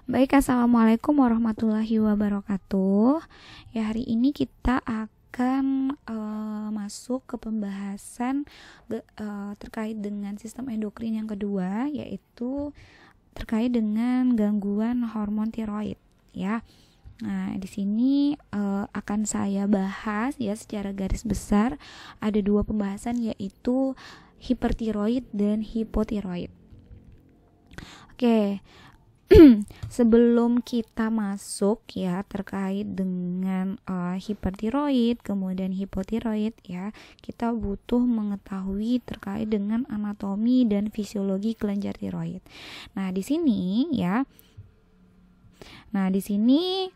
Baik, assalamualaikum warahmatullahi wabarakatuh. Ya, hari ini kita akan masuk ke pembahasan terkait dengan sistem endokrin yang kedua, yaitu terkait dengan gangguan hormon tiroid. Ya, nah di sini akan saya bahas ya secara garis besar. Ada dua pembahasan, yaitu hipertiroid dan hipotiroid. Oke. Sebelum kita masuk ya terkait dengan hipertiroid kemudian hipotiroid ya, kita butuh mengetahui terkait dengan anatomi dan fisiologi kelenjar tiroid. Nah, di sini ya. Nah, di sini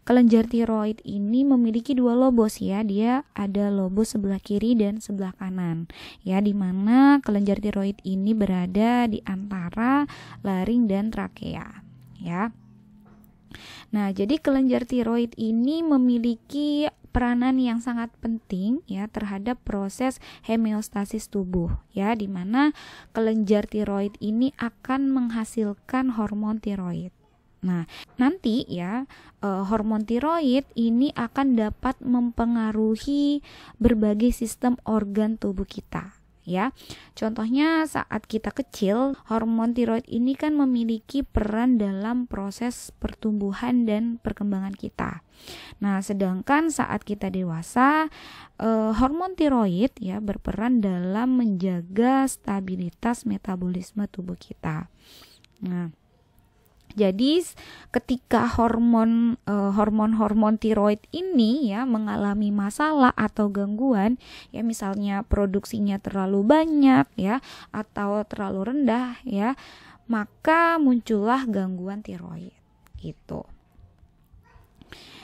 kelenjar tiroid ini memiliki dua lobus ya. Dia ada lobus sebelah kiri dan sebelah kanan. Ya, di mana kelenjar tiroid ini berada di antara laring dan trakea, ya. Nah, jadi kelenjar tiroid ini memiliki peranan yang sangat penting ya terhadap proses homeostasis tubuh ya, di mana kelenjar tiroid ini akan menghasilkan hormon tiroid. Nah, nanti ya hormon tiroid ini akan dapat mempengaruhi berbagai sistem organ tubuh kita ya. Contohnya saat kita kecil, hormon tiroid ini kan memiliki peran dalam proses pertumbuhan dan perkembangan kita. Nah, sedangkan saat kita dewasa, hormon tiroid ya berperan dalam menjaga stabilitas metabolisme tubuh kita. Nah, jadi ketika hormon tiroid ini ya mengalami masalah atau gangguan ya, misalnya produksinya terlalu banyak ya atau terlalu rendah ya, maka muncullah gangguan tiroid gitu.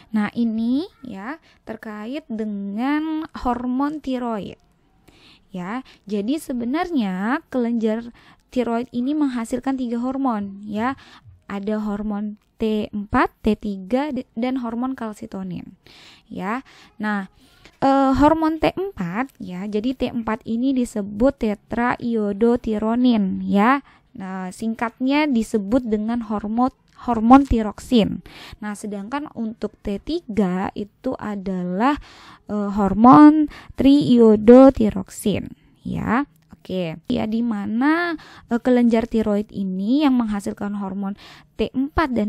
Nah, ini ya terkait dengan hormon tiroid. Ya, jadi sebenarnya kelenjar tiroid ini menghasilkan 3 hormon ya. Ada hormon T4, T3 dan hormon kalsitonin. Ya. Nah, hormon T4 ya. Jadi T4 ini disebut tetraiodothyronin ya. Nah, singkatnya disebut dengan hormon tiroksin. Nah, sedangkan untuk T3 itu adalah hormon triiodotyroksin ya. Oke, ya, di mana kelenjar tiroid ini yang menghasilkan hormon T4 dan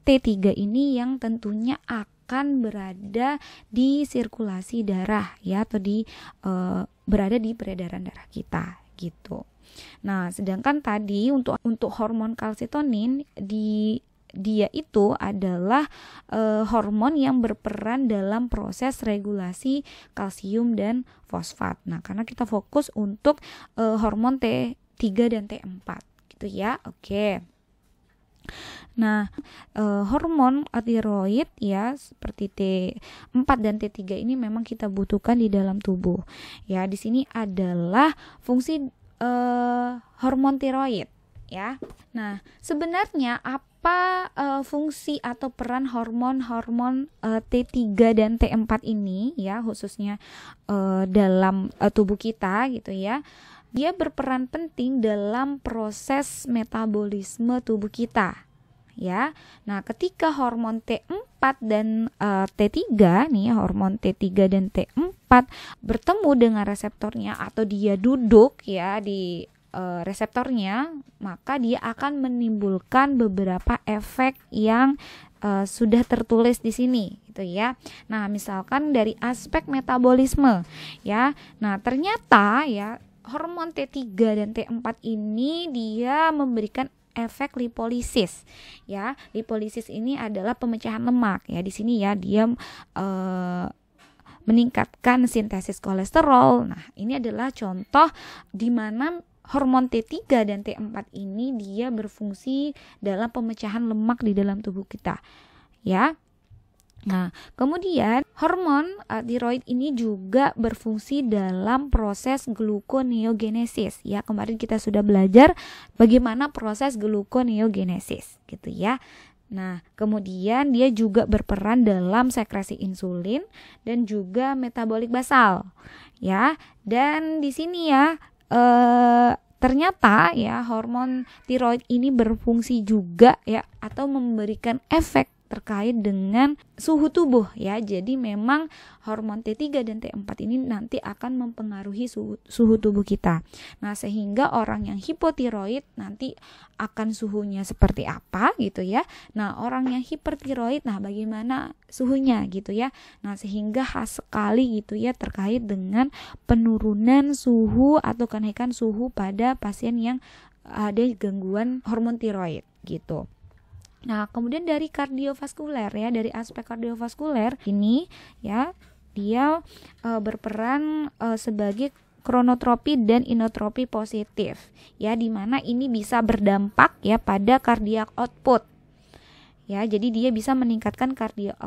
T3 ini yang tentunya akan berada di sirkulasi darah ya, atau berada di peredaran darah kita gitu. Nah, sedangkan tadi untuk hormon kalsitonin dia itu adalah hormon yang berperan dalam proses regulasi kalsium dan fosfat. Nah, karena kita fokus untuk hormon T3 dan T4 gitu ya. Oke. Nah, hormon tiroid ya seperti T4 dan T3 ini memang kita butuhkan di dalam tubuh. Ya, di sini adalah fungsi hormon tiroid ya. Nah, sebenarnya apa fungsi atau peran hormon T3 dan T4 ini ya, khususnya dalam tubuh kita gitu ya. Dia berperan penting dalam proses metabolisme tubuh kita ya. Nah, ketika hormon T4 dan T3 nih, hormon T3 dan T4 bertemu dengan reseptornya atau dia duduk ya di reseptornya, maka dia akan menimbulkan beberapa efek yang sudah tertulis di sini gitu ya. Nah, misalkan dari aspek metabolisme ya. Nah, ternyata ya hormon T3 dan T4 ini dia memberikan efek lipolisis ya. Lipolisis ini adalah pemecahan lemak ya. Di sini ya dia meningkatkan sintesis kolesterol. Nah, ini adalah contoh di mana hormon T3 dan T4 ini dia berfungsi dalam pemecahan lemak di dalam tubuh kita ya. Nah, kemudian hormon tiroid ini juga berfungsi dalam proses gluconeogenesis ya. Kemarin kita sudah belajar bagaimana proses gluconeogenesis gitu ya. Nah, kemudian dia juga berperan dalam sekresi insulin dan juga metabolik basal ya. Dan di sini ya ternyata ya hormon tiroid ini berfungsi juga ya atau memberikan efek terkait dengan suhu tubuh ya. Jadi memang hormon T3 dan T4 ini nanti akan mempengaruhi suhu tubuh kita. Nah, sehingga orang yang hipotiroid nanti akan suhunya seperti apa gitu ya. Nah, orang yang hipertiroid nah bagaimana suhunya gitu ya. Nah, sehingga khas sekali gitu ya terkait dengan penurunan suhu atau kenaikan suhu pada pasien yang ada gangguan hormon tiroid gitu. Nah, kemudian dari kardiovaskuler ya, dari aspek kardiovaskuler ini ya dia berperan sebagai kronotropi dan inotropi positif ya, di mana ini bisa berdampak ya pada cardiac output. Ya, jadi dia bisa meningkatkan cardiac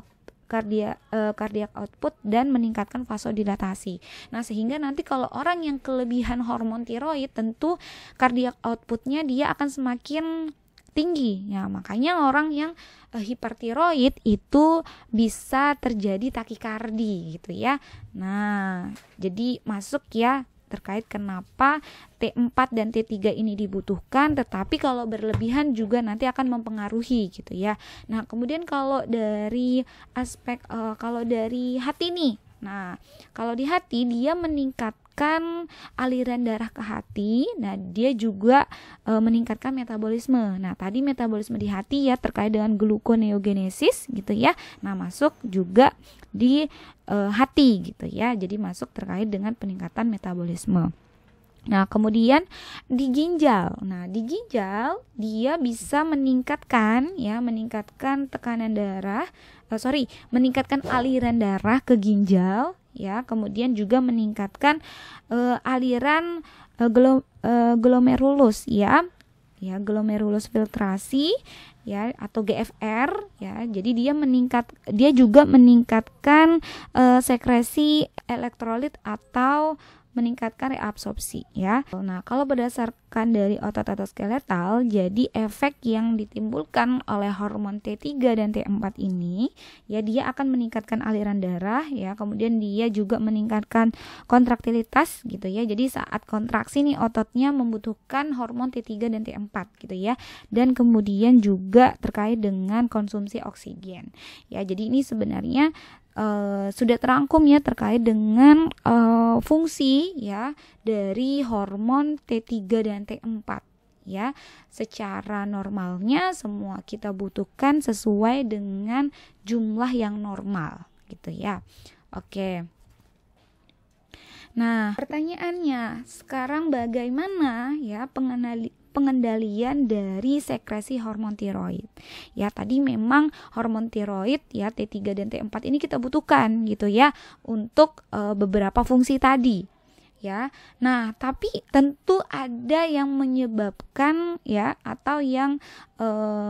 output dan meningkatkan vasodilatasi. Nah, sehingga nanti kalau orang yang kelebihan hormon tiroid tentu cardiac outputnya dia akan semakin tinggi ya, makanya orang yang hipertiroid itu bisa terjadi takikardi gitu ya. Nah, jadi masuk ya terkait kenapa T4 dan T3 ini dibutuhkan, tetapi kalau berlebihan juga nanti akan mempengaruhi gitu ya. Nah, kemudian kalau dari aspek kalau dari hati nih. Nah, kalau di hati dia meningkatkan aliran darah ke hati. Nah, dia juga meningkatkan metabolisme. Nah, tadi metabolisme di hati ya terkait dengan gluconeogenesis gitu ya. Nah, masuk juga di hati gitu ya. Jadi masuk terkait dengan peningkatan metabolisme. Nah, kemudian di ginjal. Nah, di ginjal dia bisa meningkatkan tekanan darah, meningkatkan aliran darah ke ginjal ya, kemudian juga meningkatkan aliran glomerulus ya, glomerulus filtrasi ya atau GFR ya. Jadi dia juga meningkatkan sekresi elektrolit atau meningkatkan reabsorpsi ya. Nah, kalau berdasarkan dari otot skeletal, jadi efek yang ditimbulkan oleh hormon T3 dan T4 ini ya, dia akan meningkatkan aliran darah ya, kemudian dia juga meningkatkan kontraktilitas gitu ya. Jadi saat kontraksi nih ototnya membutuhkan hormon T3 dan T4 gitu ya. Dan kemudian juga terkait dengan konsumsi oksigen. Ya, jadi ini sebenarnya sudah terangkum ya terkait dengan fungsi ya dari hormon T3 dan T4 ya. Secara normalnya semua kita butuhkan sesuai dengan jumlah yang normal gitu ya. Oke. Nah, pertanyaannya sekarang bagaimana ya pengendalian dari sekresi hormon tiroid. Ya, tadi memang hormon tiroid ya T3 dan T4 ini kita butuhkan gitu ya untuk beberapa fungsi tadi. Ya. Nah, tapi tentu ada yang menyebabkan ya atau yang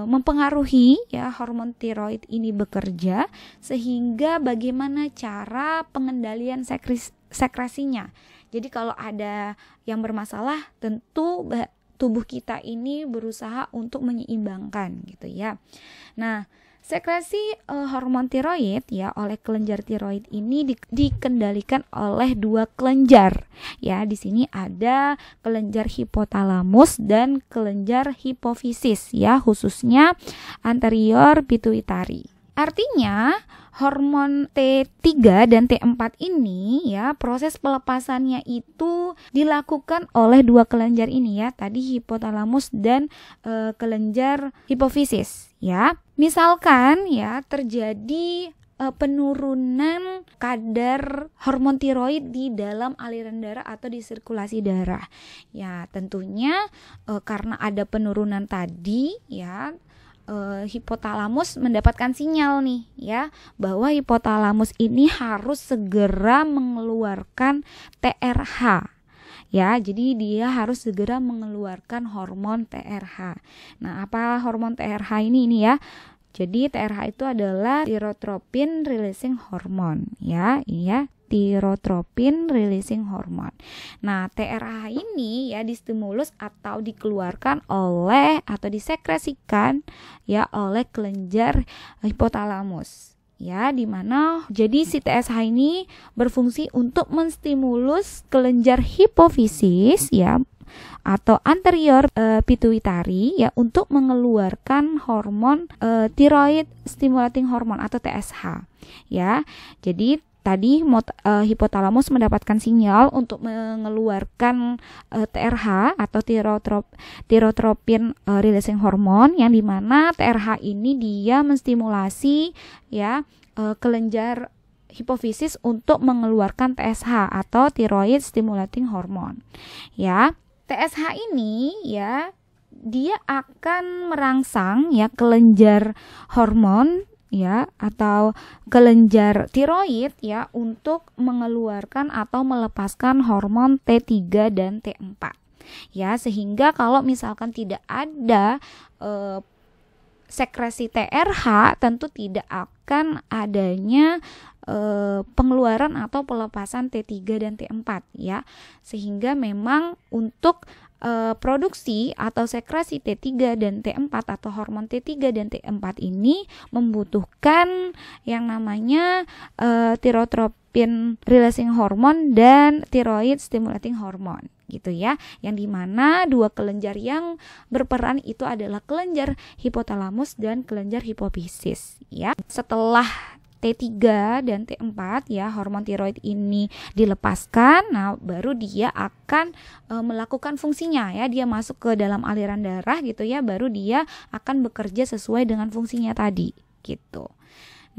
mempengaruhi ya hormon tiroid ini bekerja, sehingga bagaimana cara pengendalian sekresinya. Jadi kalau ada yang bermasalah tentu tubuh kita ini berusaha untuk menyeimbangkan gitu ya. Nah, sekresi hormon tiroid ya oleh kelenjar tiroid ini dikendalikan oleh dua kelenjar. Ya, di sini ada kelenjar hipotalamus dan kelenjar hipofisis ya, khususnya anterior pituitari. Artinya hormon T3 dan T4 ini ya proses pelepasannya itu dilakukan oleh dua kelenjar ini ya, tadi hipotalamus dan kelenjar hipofisis ya. Misalkan ya terjadi penurunan kadar hormon tiroid di dalam aliran darah atau di sirkulasi darah. Ya, tentunya karena ada penurunan tadi ya, hipotalamus mendapatkan sinyal nih ya bahwa hipotalamus ini harus segera mengeluarkan TRH ya. Jadi dia harus segera mengeluarkan hormon TRH. Nah, apa hormon TRH ini ya? Jadi TRH itu adalah tyrotropin releasing hormone ya, ini ya. Tyrotropin releasing hormone. Nah, TRH ini ya distimulus atau dikeluarkan oleh atau disekresikan ya oleh kelenjar hipotalamus. Ya, di mana jadi si TSH ini berfungsi untuk menstimulus kelenjar hipofisis ya atau anterior pituitary ya untuk mengeluarkan hormon thyroid stimulating hormone atau TSH ya. Jadi tadi hipotalamus mendapatkan sinyal untuk mengeluarkan TRH atau thyrotropin releasing hormone, yang dimana TRH ini dia menstimulasi ya kelenjar hipofisis untuk mengeluarkan TSH atau thyroid stimulating hormone ya. TSH ini ya dia akan merangsang ya kelenjar hormon ya atau kelenjar tiroid ya untuk mengeluarkan atau melepaskan hormon T3 dan T4 ya, sehingga kalau misalkan tidak ada sekresi TRH tentu tidak akan adanya pengeluaran atau pelepasan T3 dan T4 ya, sehingga memang untuk produksi atau sekresi T3 dan T4 atau hormon T3 dan T4 ini membutuhkan yang namanya thyrotropin releasing hormone dan thyroid stimulating hormone gitu ya, yang dimana dua kelenjar yang berperan itu adalah kelenjar hipotalamus dan kelenjar hipofisis ya. Setelah T3 dan T4 ya hormon tiroid ini dilepaskan, nah baru dia akan melakukan fungsinya ya, dia masuk ke dalam aliran darah gitu ya, baru dia akan bekerja sesuai dengan fungsinya tadi gitu.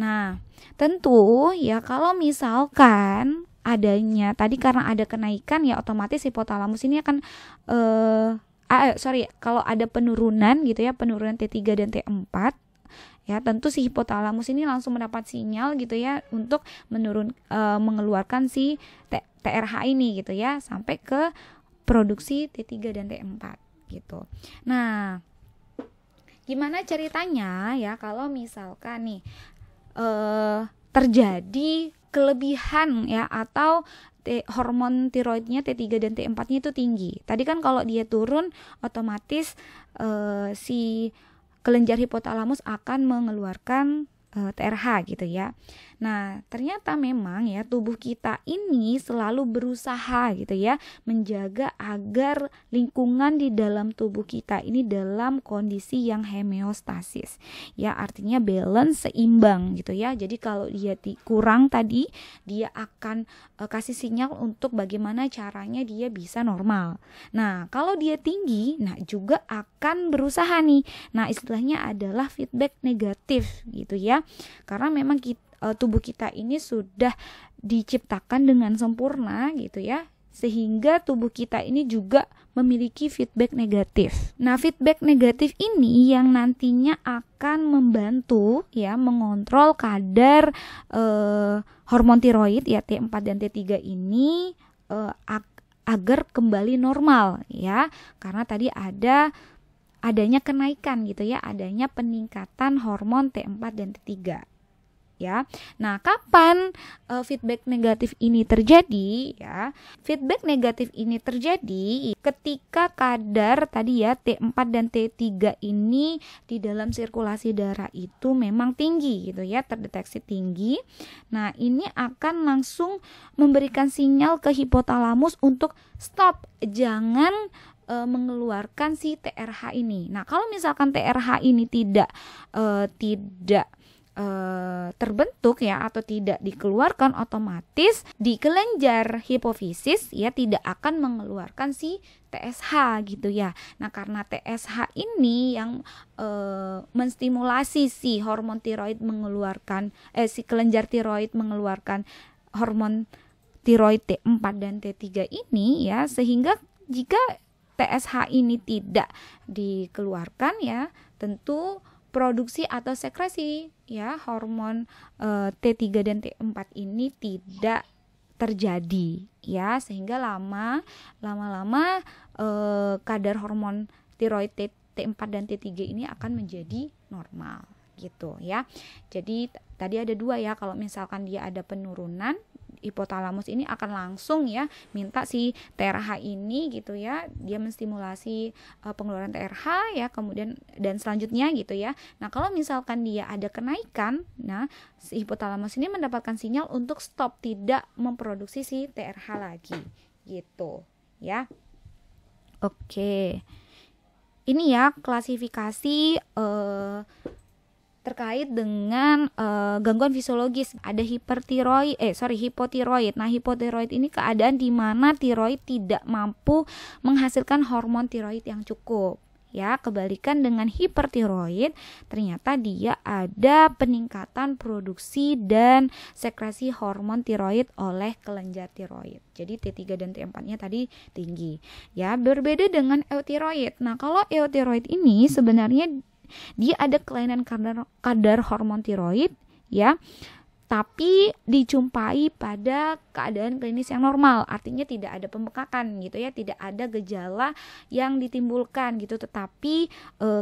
Nah tentu ya kalau misalkan adanya tadi karena ada kenaikan ya otomatis hipotalamus ini akan kalau ada penurunan gitu ya, penurunan T3 dan T4 ya, tentu si hipotalamus ini langsung mendapat sinyal gitu ya untuk mengeluarkan si TRH ini gitu ya sampai ke produksi T3 dan T4 gitu. Nah, gimana ceritanya ya kalau misalkan nih terjadi kelebihan ya atau hormon tiroidnya T3 dan T4-nya itu tinggi. Tadi kan kalau dia turun otomatis si kelenjar hipotalamus akan mengeluarkan TRH gitu ya. Nah, ternyata memang ya tubuh kita ini selalu berusaha gitu ya menjaga agar lingkungan di dalam tubuh kita ini dalam kondisi yang homeostasis. Ya, artinya balance, seimbang gitu ya. Jadi kalau dia kurang tadi, dia akan kasih sinyal untuk bagaimana caranya dia bisa normal. Nah, kalau dia tinggi, nah juga akan berusaha nih. Nah, istilahnya adalah feedback negatif gitu ya. Karena memang tubuh kita ini sudah diciptakan dengan sempurna gitu ya, sehingga tubuh kita ini juga memiliki feedback negatif. Nah, feedback negatif ini yang nantinya akan membantu ya mengontrol kadar hormon tiroid ya T4 dan T3 ini agar kembali normal ya, karena tadi adanya kenaikan gitu ya, adanya peningkatan hormon T4 dan T3 ya. Nah, kapan feedback negatif ini terjadi ya? Feedback negatif ini terjadi ketika kadar tadi ya T4 dan T3 ini di dalam sirkulasi darah itu memang tinggi gitu ya, terdeteksi tinggi. Nah, ini akan langsung memberikan sinyal ke hipotalamus untuk stop, jangan mengeluarkan si TRH ini. Nah, kalau misalkan TRH ini tidak terbentuk ya atau tidak dikeluarkan, otomatis di kelenjar hipofisis ya tidak akan mengeluarkan si TSH gitu ya. Nah, karena TSH ini yang menstimulasi si hormon tiroid mengeluarkan si kelenjar tiroid mengeluarkan hormon tiroid T4 dan T3 ini ya, sehingga jika TSH ini tidak dikeluarkan ya, tentu produksi atau sekresi ya hormon T3 dan T4 ini tidak terjadi ya, sehingga lama-lama kadar hormon tiroid T4 dan T3 ini akan menjadi normal gitu ya. Jadi tadi ada dua ya, kalau misalkan dia ada penurunan, hipotalamus ini akan langsung ya minta si TRH ini gitu ya, dia menstimulasi pengeluaran TRH ya, kemudian dan selanjutnya gitu ya. Nah, kalau misalkan dia ada kenaikan, nah si hipotalamus ini mendapatkan sinyal untuk stop, tidak memproduksi si TRH lagi gitu ya. Oke. Ini ya klasifikasi terkait dengan gangguan fisiologis. Ada hipotiroid. Nah, hipotiroid ini keadaan di mana tiroid tidak mampu menghasilkan hormon tiroid yang cukup. Ya, kebalikan dengan hipertiroid, ternyata dia ada peningkatan produksi dan sekresi hormon tiroid oleh kelenjar tiroid. Jadi T3 dan T4-nya tadi tinggi. Ya, berbeda dengan eutiroid. Nah, kalau eutiroid ini sebenarnya dia ada kelainan kadar hormon tiroid, ya, tapi dijumpai pada keadaan klinis yang normal, artinya tidak ada pembekakan gitu ya, tidak ada gejala yang ditimbulkan gitu, tetapi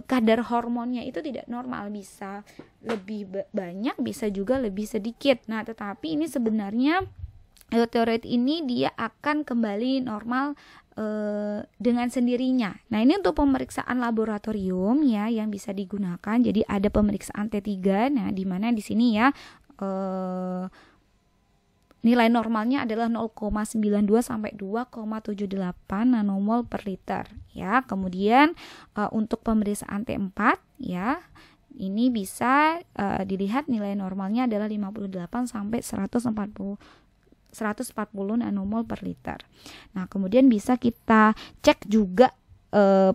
kadar hormonnya itu tidak normal, bisa lebih banyak, bisa juga lebih sedikit. Nah, tetapi ini sebenarnya eutiroid ini dia akan kembali normal dengan sendirinya. Nah, ini untuk pemeriksaan laboratorium ya yang bisa digunakan. Jadi ada pemeriksaan T3. Nah, di mana di sini ya nilai normalnya adalah 0,92 sampai 2,78 nanomol per liter ya. Kemudian untuk pemeriksaan T4 ya, ini bisa dilihat nilai normalnya adalah 58 sampai 140 nanomol per liter. Nah, kemudian bisa kita cek juga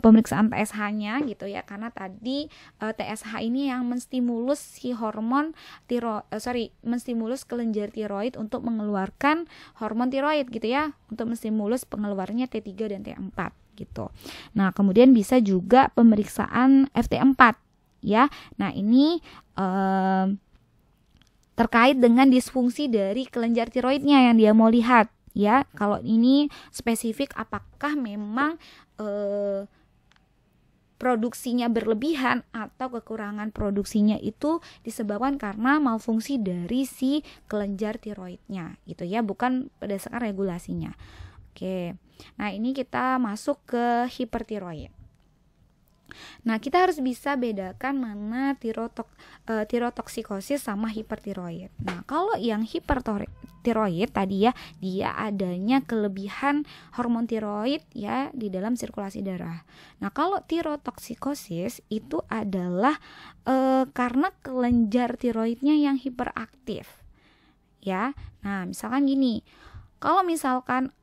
pemeriksaan TSH-nya gitu ya, karena tadi TSH ini yang menstimulus si hormon menstimulus kelenjar tiroid untuk mengeluarkan hormon tiroid gitu ya, untuk menstimulus pengeluarannya T3 dan T4 gitu. Nah, kemudian bisa juga pemeriksaan FT4 ya. Nah, ini terkait dengan disfungsi dari kelenjar tiroidnya yang dia mau lihat ya. Kalau ini spesifik apakah memang produksinya berlebihan atau kekurangan produksinya itu disebabkan karena malfungsi dari si kelenjar tiroidnya gitu ya, bukan berdasarkan regulasinya. Oke. Nah, ini kita masuk ke hipertiroid. Nah, kita harus bisa bedakan mana tirotoksikosis sama hipertiroid. Nah, kalau yang hipertiroid tadi ya, dia adanya kelebihan hormon tiroid ya di dalam sirkulasi darah. Nah, kalau tirotoksikosis itu adalah karena kelenjar tiroidnya yang hiperaktif. Ya. Nah, misalkan gini. Kalau misalkan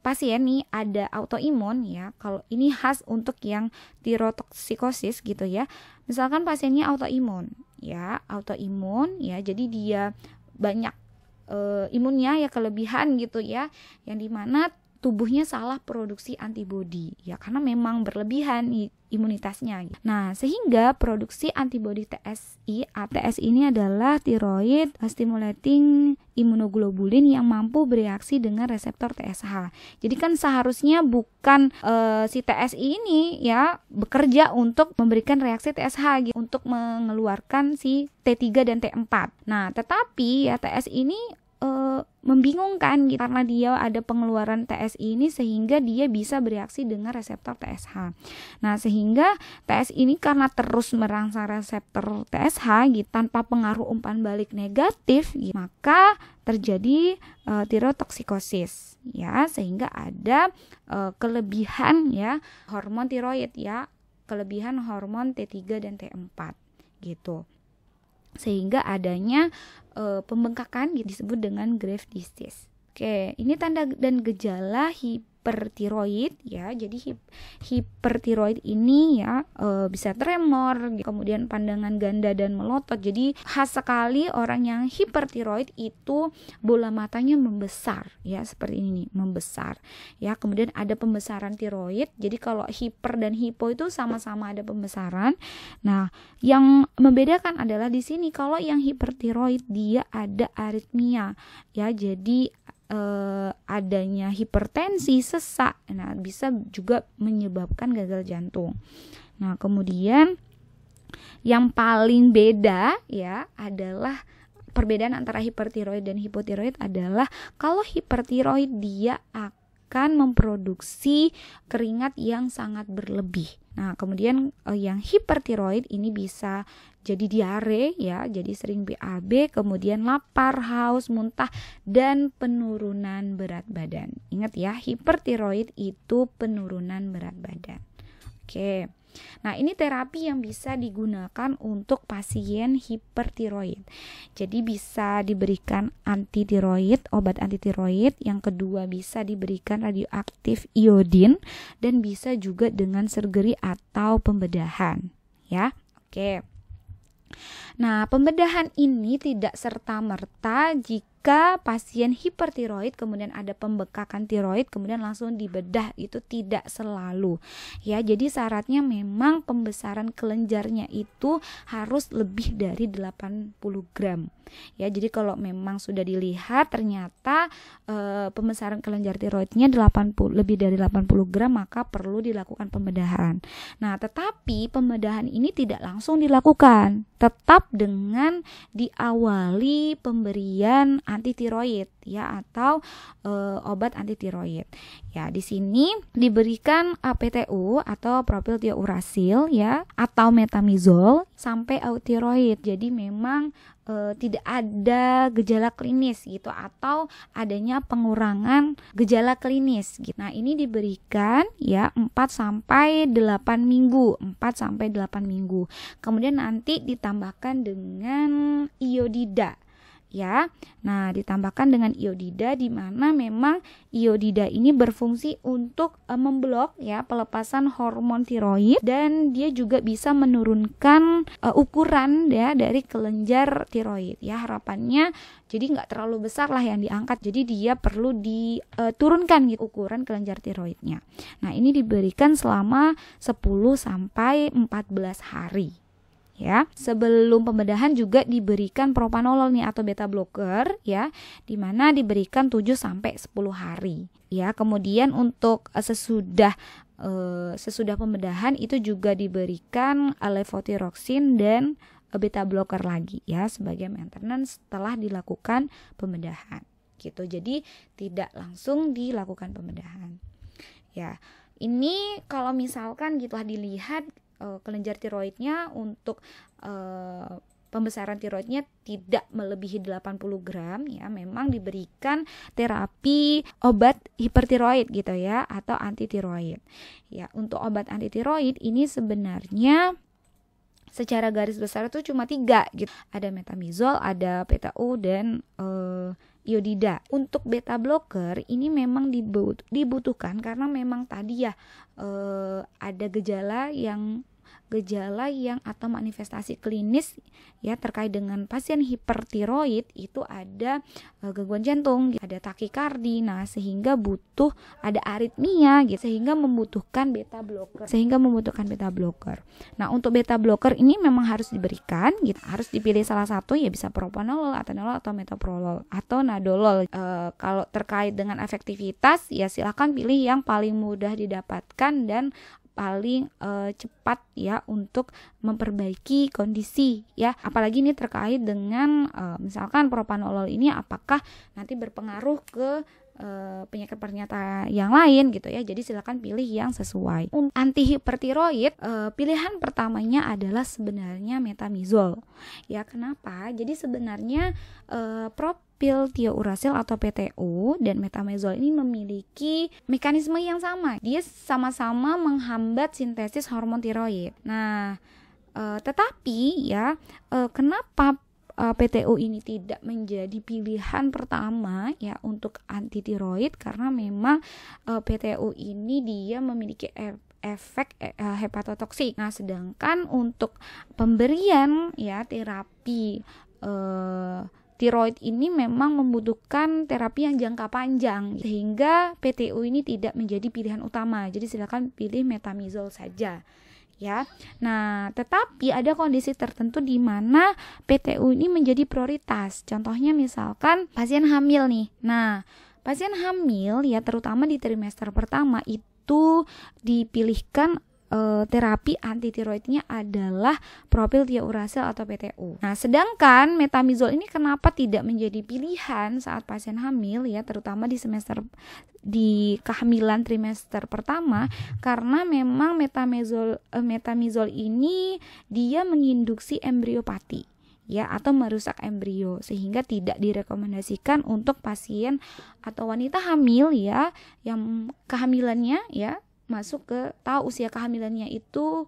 pasien nih ada autoimun ya, kalau ini khas untuk yang tirotoksikosis gitu ya. Misalkan pasiennya autoimun ya, jadi dia banyak imunnya ya kelebihan gitu ya, yang dimana tubuhnya salah produksi antibodi ya, karena memang berlebihan imunitasnya. Nah, sehingga produksi antibodi TSI, ATS ini adalah thyroid stimulating immunoglobulin yang mampu bereaksi dengan reseptor TSH. Jadi kan seharusnya bukan si TSI ini ya bekerja untuk memberikan reaksi TSH gitu, untuk mengeluarkan si T3 dan T4. Nah, tetapi ya TSI ini membingungkan gitu, karena dia ada pengeluaran TSI ini sehingga dia bisa bereaksi dengan reseptor TSH. Nah, sehingga TSI ini karena terus merangsang reseptor TSH gitu tanpa pengaruh umpan balik negatif gitu, maka terjadi tirotoksikosis ya, sehingga ada kelebihan ya hormon tiroid ya, kelebihan hormon T3 dan T4 gitu, sehingga adanya pembengkakan disebut dengan Graves' disease. Oke, ini tanda dan gejala hipertiroid ya. Jadi hipertiroid ini ya bisa tremor, kemudian pandangan ganda dan melotot. Jadi khas sekali orang yang hipertiroid itu bola matanya membesar ya, seperti ini nih, membesar ya. Kemudian ada pembesaran tiroid. Jadi kalau hiper dan hipo itu sama-sama ada pembesaran. Nah, yang membedakan adalah di sini kalau yang hipertiroid dia ada aritmia ya. Jadi adanya hipertensi, sesak, nah bisa juga menyebabkan gagal jantung. Nah, kemudian yang paling beda ya adalah perbedaan antara hipertiroid dan hipotiroid adalah kalau hipertiroid dia akan memproduksi keringat yang sangat berlebih Nah, kemudian yang hipertiroid ini bisa jadi diare ya, jadi sering BAB, kemudian lapar, haus, muntah, dan penurunan berat badan. Ingat ya, hipertiroid itu penurunan berat badan. Oke. Nah, ini terapi yang bisa digunakan untuk pasien hipertiroid. Jadi bisa diberikan antitiroid, obat antitiroid. Yang kedua bisa diberikan radioaktif iodin dan bisa juga dengan surgery atau pembedahan, ya. Oke. Nah, pembedahan ini tidak serta-merta jika pasien hipertiroid kemudian ada pembekakan tiroid kemudian langsung dibedah, itu tidak selalu. Ya, jadi syaratnya memang pembesaran kelenjarnya itu harus lebih dari 80 gram. Ya, jadi kalau memang sudah dilihat ternyata pembesaran kelenjar tiroidnya lebih dari 80 gram, maka perlu dilakukan pembedahan. Nah, tetapi pembedahan ini tidak langsung dilakukan, tetap dengan diawali pemberian antitiroid ya, atau obat antitiroid. Ya, di sini diberikan PTU atau propylthiouracil ya, atau metamizol sampai eutiroid. Jadi memang tidak ada gejala klinis gitu, atau adanya pengurangan gejala klinis gitu. Nah, ini diberikan ya 4 sampai 8 minggu. Kemudian nanti ditambahkan dengan iodida. Ya, nah ditambahkan dengan iodida, di mana memang iodida ini berfungsi untuk memblok ya pelepasan hormon tiroid, dan dia juga bisa menurunkan ukuran ya dari kelenjar tiroid ya. Harapannya jadi nggak terlalu besar lah yang diangkat, jadi dia perlu diturunkan gitu ukuran kelenjar tiroidnya. Nah, ini diberikan selama 10 sampai 14 hari. Ya, sebelum pembedahan juga diberikan propanolol nih atau beta blocker ya, di mana diberikan 7 sampai 10 hari. Ya, kemudian untuk sesudah pembedahan itu juga diberikan levothyroxine dan beta blocker lagi ya sebagai maintenance setelah dilakukan pembedahan. Gitu. Jadi tidak langsung dilakukan pembedahan. Ya, ini kalau misalkan gitulah dilihat kelenjar tiroidnya untuk pembesaran tiroidnya tidak melebihi 80 gram ya, memang diberikan terapi obat hipertiroid gitu ya, atau antitiroid. Ya, untuk obat antitiroid ini sebenarnya secara garis besar itu cuma 3 gitu. Ada metamizol, ada PTU, dan iodida. Untuk beta blocker ini memang dibutuhkan karena memang tadi ya ada gejala yang atau manifestasi klinis ya terkait dengan pasien hipertiroid, itu ada gangguan jantung, ada takikardi, nah sehingga butuh ada aritmia gitu, sehingga membutuhkan beta blocker. Nah, untuk beta blocker ini memang harus diberikan gitu, harus dipilih salah satu ya, bisa propanolol, atenolol, atau metoprolol atau nadolol. Kalau terkait dengan efektivitas ya silakan pilih yang paling mudah didapatkan dan paling cepat ya untuk memperbaiki kondisi ya, apalagi ini terkait dengan misalkan propanolol ini apakah nanti berpengaruh ke penyakit penyerta yang lain gitu ya, jadi silakan pilih yang sesuai. Anti hipertiroid pilihan pertamanya adalah sebenarnya metamizol ya. Kenapa? Jadi sebenarnya propylthiouracil atau PTU dan metamizol ini memiliki mekanisme yang sama. Dia sama-sama menghambat sintesis hormon tiroid. Nah, tetapi ya kenapa PTU ini tidak menjadi pilihan pertama ya untuk antitiroid, karena memang PTU ini dia memiliki efek hepatotoksik. Nah, sedangkan untuk pemberian ya terapi tiroid ini memang membutuhkan terapi yang jangka panjang, sehingga PTU ini tidak menjadi pilihan utama. Jadi silakan pilih metamizol saja. Ya. Nah, tetapi ada kondisi tertentu di mana PTU ini menjadi prioritas. Contohnya misalkan pasien hamil nih. Nah, pasien hamil ya terutama di trimester pertama itu dipilihkan terapi anti tiroidnya adalah propylthiouracil atau PTU. Nah, sedangkan metamizol ini kenapa tidak menjadi pilihan saat pasien hamil ya, terutama di kehamilan trimester pertama, karena memang metamizol ini dia menginduksi embriopati ya, atau merusak embrio, sehingga tidak direkomendasikan untuk pasien atau wanita hamil ya yang kehamilannya ya tahu usia kehamilannya itu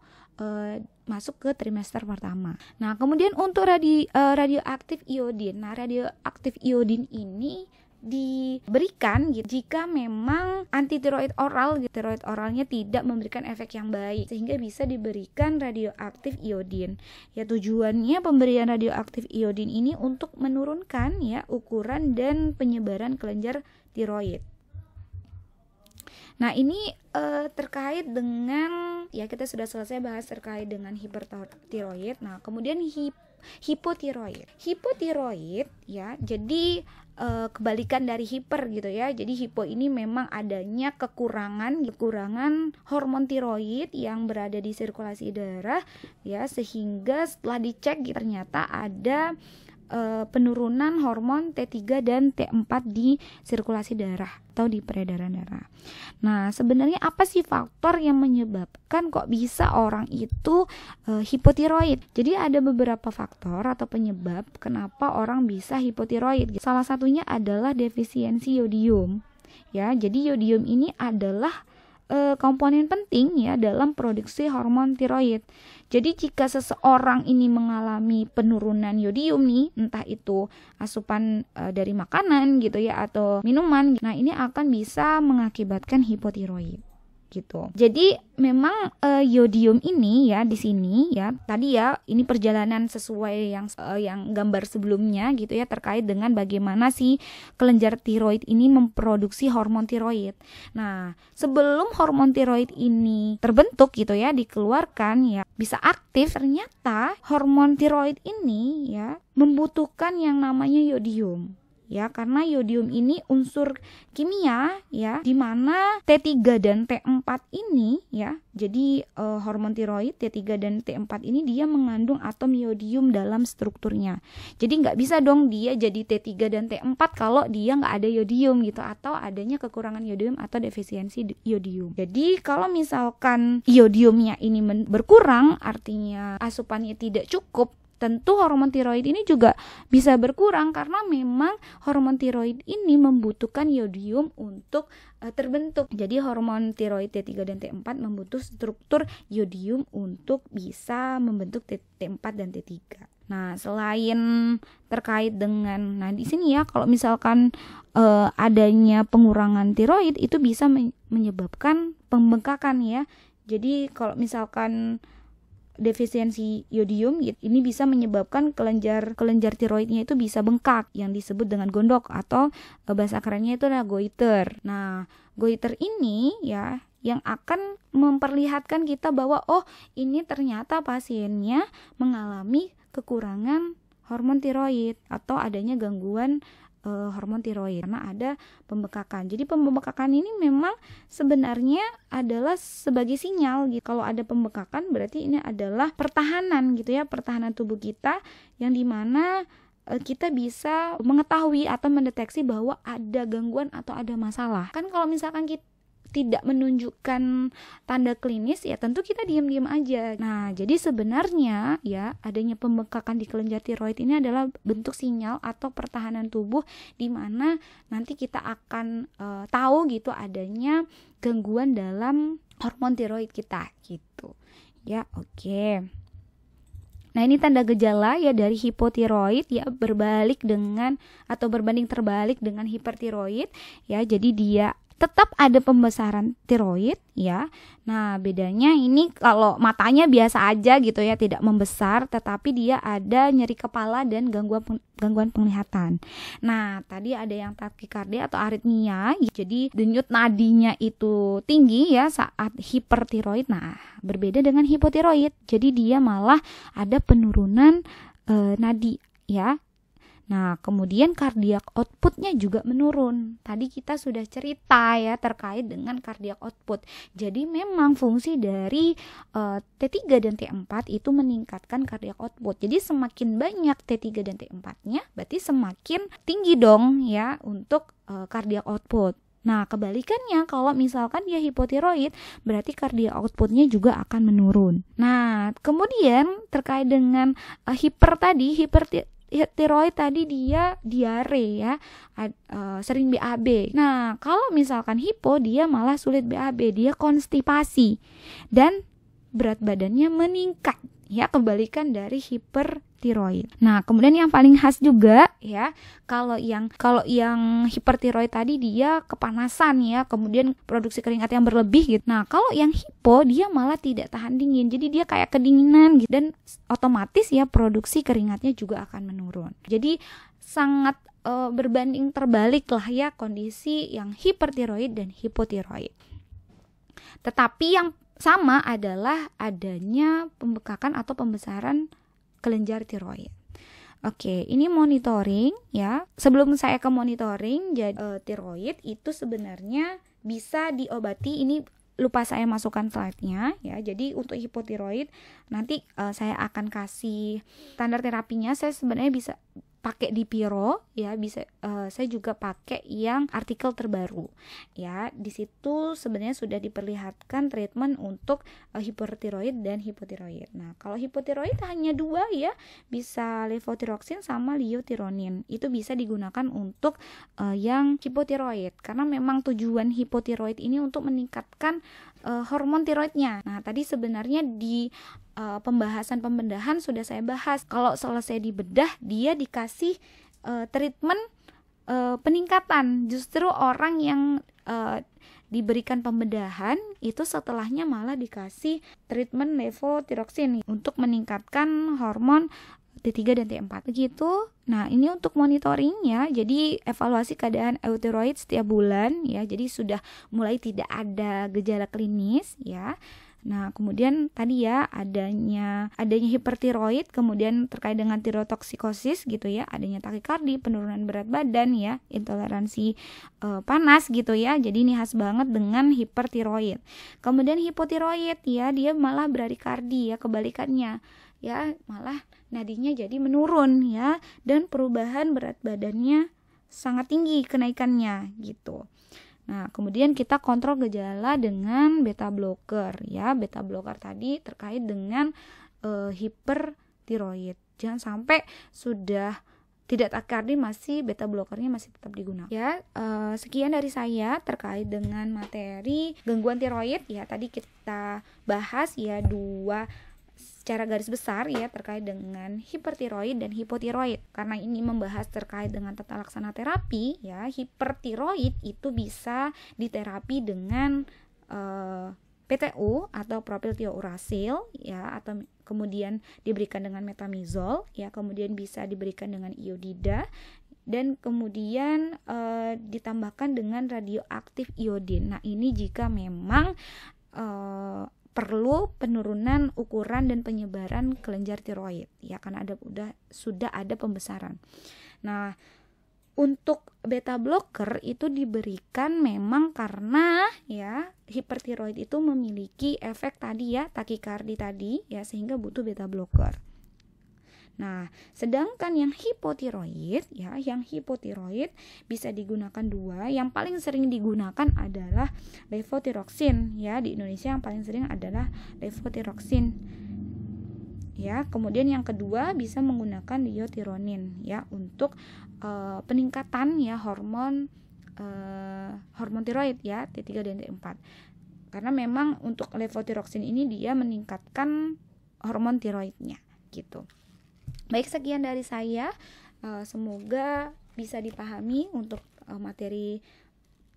masuk ke trimester pertama. Nah, kemudian untuk radioaktif iodin. Nah, radioaktif iodin ini diberikan jika memang antitiroid oral, tiroid oralnya tidak memberikan efek yang baik, sehingga bisa diberikan radioaktif iodin. Ya, tujuannya pemberian radioaktif iodin ini untuk menurunkan ya ukuran dan penyebaran kelenjar tiroid. Nah, ini terkait dengan, ya kita sudah selesai bahas terkait dengan hipertiroid. Nah, kemudian hipotiroid. Hipotiroid ya, jadi kebalikan dari hiper gitu ya. Jadi hipo ini memang adanya kekurangan hormon tiroid yang berada di sirkulasi darah ya, sehingga setelah dicek ternyata ada penurunan hormon T3 dan T4 di sirkulasi darah atau di peredaran darah. Nah, sebenarnya apa sih faktor yang menyebabkan kok bisa orang itu hipotiroid? Jadi ada beberapa faktor atau penyebab kenapa orang bisa hipotiroid. Salah satunya adalah defisiensi yodium. Ya, jadi yodium ini adalah komponen penting ya dalam produksi hormon tiroid. Jadi jika seseorang ini mengalami penurunan yodium nih, entah itu asupan dari makanan gitu ya atau minuman, nah ini akan bisa mengakibatkan hipotiroid gitu. Jadi memang yodium ini ya di sini ya, tadi ya ini perjalanan sesuai yang gambar sebelumnya gitu ya, terkait dengan bagaimana si kelenjar tiroid ini memproduksi hormon tiroid. Nah, sebelum hormon tiroid ini terbentuk gitu ya, dikeluarkan ya, bisa aktif, ternyata hormon tiroid ini ya membutuhkan yang namanya yodium. Ya, karena yodium ini unsur kimia ya, di mana T3 dan T4 ini ya, jadi hormon tiroid T3 dan T4 ini dia mengandung atom yodium dalam strukturnya. Jadi nggak bisa dong dia jadi T3 dan T4 kalau dia nggak ada yodium gitu, atau adanya kekurangan yodium atau defisiensi yodium. Jadi kalau misalkan yodiumnya ini berkurang, artinya asupannya tidak cukup, tentu hormon tiroid ini juga bisa berkurang, karena memang hormon tiroid ini membutuhkan yodium untuk terbentuk. Jadi hormon tiroid T3 dan T4 membutuhkan struktur yodium untuk bisa membentuk T4 dan T3. Nah, selain terkait dengan, nah di sini ya, kalau misalkan adanya pengurangan tiroid itu bisa menyebabkan pembengkakan ya. Jadi kalau misalkan defisiensi yodium ini bisa menyebabkan kelenjar tiroidnya itu bisa bengkak, yang disebut dengan gondok, atau bahasa kerennya itu adalah goiter. Nah, goiter ini ya yang akan memperlihatkan kita bahwa oh, ini ternyata pasiennya mengalami kekurangan hormon tiroid atau adanya gangguan hormon tiroid karena ada pembekakan. Jadi pembekakan ini memang sebenarnya adalah sebagai sinyal gitu. Kalau ada pembekakan berarti ini adalah pertahanan gitu ya, pertahanan tubuh kita yang dimana kita bisa mengetahui atau mendeteksi bahwa ada gangguan atau ada masalah. Kan kalau misalkan kita tidak menunjukkan tanda klinis ya tentu kita diam-diam aja. Nah, jadi sebenarnya ya adanya pembekakan di kelenjar tiroid ini adalah bentuk sinyal atau pertahanan tubuh di mana nanti kita akan tahu gitu adanya gangguan dalam hormon tiroid kita gitu. Ya, oke. Nah, ini tanda gejala ya dari hipotiroid ya, berbanding terbalik dengan hipertiroid ya. Jadi dia tetap ada pembesaran tiroid ya. Nah, bedanya ini kalau matanya biasa aja gitu ya, tidak membesar, tetapi dia ada nyeri kepala dan gangguan penglihatan. Nah, tadi ada yang takikardia atau aritmia, jadi denyut nadinya itu tinggi ya saat hipertiroid. Nah, berbeda dengan hipotiroid. Jadi dia malah ada penurunan nadi ya. Nah, kemudian cardiac outputnya juga menurun. Tadi kita sudah cerita ya terkait dengan cardiac output. Jadi memang fungsi dari T3 dan T4 itu meningkatkan cardiac output. Jadi semakin banyak T3 dan T4-nya, berarti semakin tinggi dong ya untuk cardiac output. Nah, kebalikannya kalau misalkan dia hipotiroid, berarti cardiac outputnya juga akan menurun. Nah, kemudian terkait dengan hipertiroid tadi dia diare ya, sering BAB. Nah, kalau misalkan hipo dia malah sulit BAB, dia konstipasi dan berat badannya meningkat. Ya, kebalikan dari hipertiroid. Nah, kemudian yang paling khas juga ya, kalau yang hipertiroid tadi dia kepanasan ya, kemudian produksi keringat yang berlebih gitu. Nah, kalau yang hipo dia malah tidak tahan dingin. Jadi dia kayak kedinginan gitu dan otomatis ya produksi keringatnya juga akan menurun. Jadi sangat berbanding terbalik lah ya kondisi yang hipertiroid dan hipotiroid. Tetapi yang sama adalah adanya pembekakan atau pembesaran kelenjar tiroid. Oke, ini monitoring ya. Sebelum saya ke monitoring, jadi tiroid itu sebenarnya bisa diobati. Ini lupa saya masukkan slide-nya ya. Jadi untuk hipotiroid nanti saya akan kasih standar terapinya. Saya sebenarnya bisa pakai Dipiro ya, bisa saya juga pakai yang artikel terbaru ya. Di situ sebenarnya sudah diperlihatkan treatment untuk hipertiroid dan hipotiroid. Nah, kalau hipotiroid hanya 2 ya, bisa levothyroxine sama liothyronine. Itu bisa digunakan untuk yang hipotiroid karena memang tujuan hipotiroid ini untuk meningkatkan hormon tiroidnya. Nah, tadi sebenarnya di pembahasan sudah saya bahas. Kalau selesai dibedah, dia dikasih treatment peningkatan. Justru orang yang diberikan pembedahan itu setelahnya malah dikasih treatment levothyroxine untuk meningkatkan hormon T3 dan T4 begitu. Nah, ini untuk monitoring ya. Jadi evaluasi keadaan euthyroid setiap bulan ya. Jadi sudah mulai tidak ada gejala klinis ya. Nah, kemudian tadi ya adanya hipertiroid, kemudian terkait dengan tirotoksikosis gitu ya, adanya takikardi, penurunan berat badan ya, intoleransi panas gitu ya. Jadi ini khas banget dengan hipertiroid. Kemudian hipotiroid ya, dia malah bradikardi ya, kebalikannya ya, malah nadinya jadi menurun ya, dan perubahan berat badannya sangat tinggi kenaikannya gitu. Nah, kemudian kita kontrol gejala dengan beta blocker ya. Beta blocker tadi terkait dengan hipertiroid. Jangan sampai sudah tidak takikardi masih beta blockernya masih tetap digunakan. Ya, sekian dari saya terkait dengan materi gangguan tiroid ya. Tadi kita bahas ya 2 secara garis besar ya terkait dengan hipertiroid dan hipotiroid. Karena ini membahas terkait dengan tata laksana terapi ya, hipertiroid itu bisa diterapi dengan PTU atau propylthiouracil ya, atau kemudian diberikan dengan metamizol ya, kemudian bisa diberikan dengan iodida dan kemudian ditambahkan dengan radioaktif iodin. Nah, ini jika memang perlu penurunan ukuran dan penyebaran kelenjar tiroid ya, karena sudah ada pembesaran. Nah, untuk beta blocker itu diberikan memang karena ya hipertiroid itu memiliki efek tadi ya, takikardi tadi ya, sehingga butuh beta blocker. Nah, sedangkan yang hipotiroid bisa digunakan 2. Yang paling sering digunakan adalah levothyroxine ya. Di Indonesia yang paling sering adalah levothyroxine. Ya, kemudian yang kedua bisa menggunakan liothyronine ya untuk peningkatan ya hormon tiroid ya, T3 dan T4. Karena memang untuk levothyroxine ini dia meningkatkan hormon tiroidnya gitu. Baik, sekian dari saya. Semoga bisa dipahami untuk materi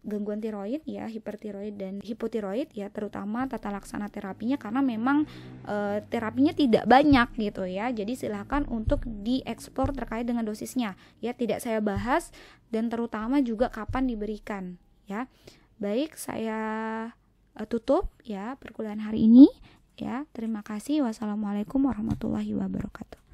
gangguan tiroid ya, hipertiroid dan hipotiroid ya, terutama tata laksana terapinya karena memang terapinya tidak banyak gitu ya. Jadi silakan untuk dieksplor terkait dengan dosisnya ya, tidak saya bahas dan terutama juga kapan diberikan ya. Baik, saya tutup ya perkuliahan hari ini ya. Terima kasih. Wassalamualaikum warahmatullahi wabarakatuh.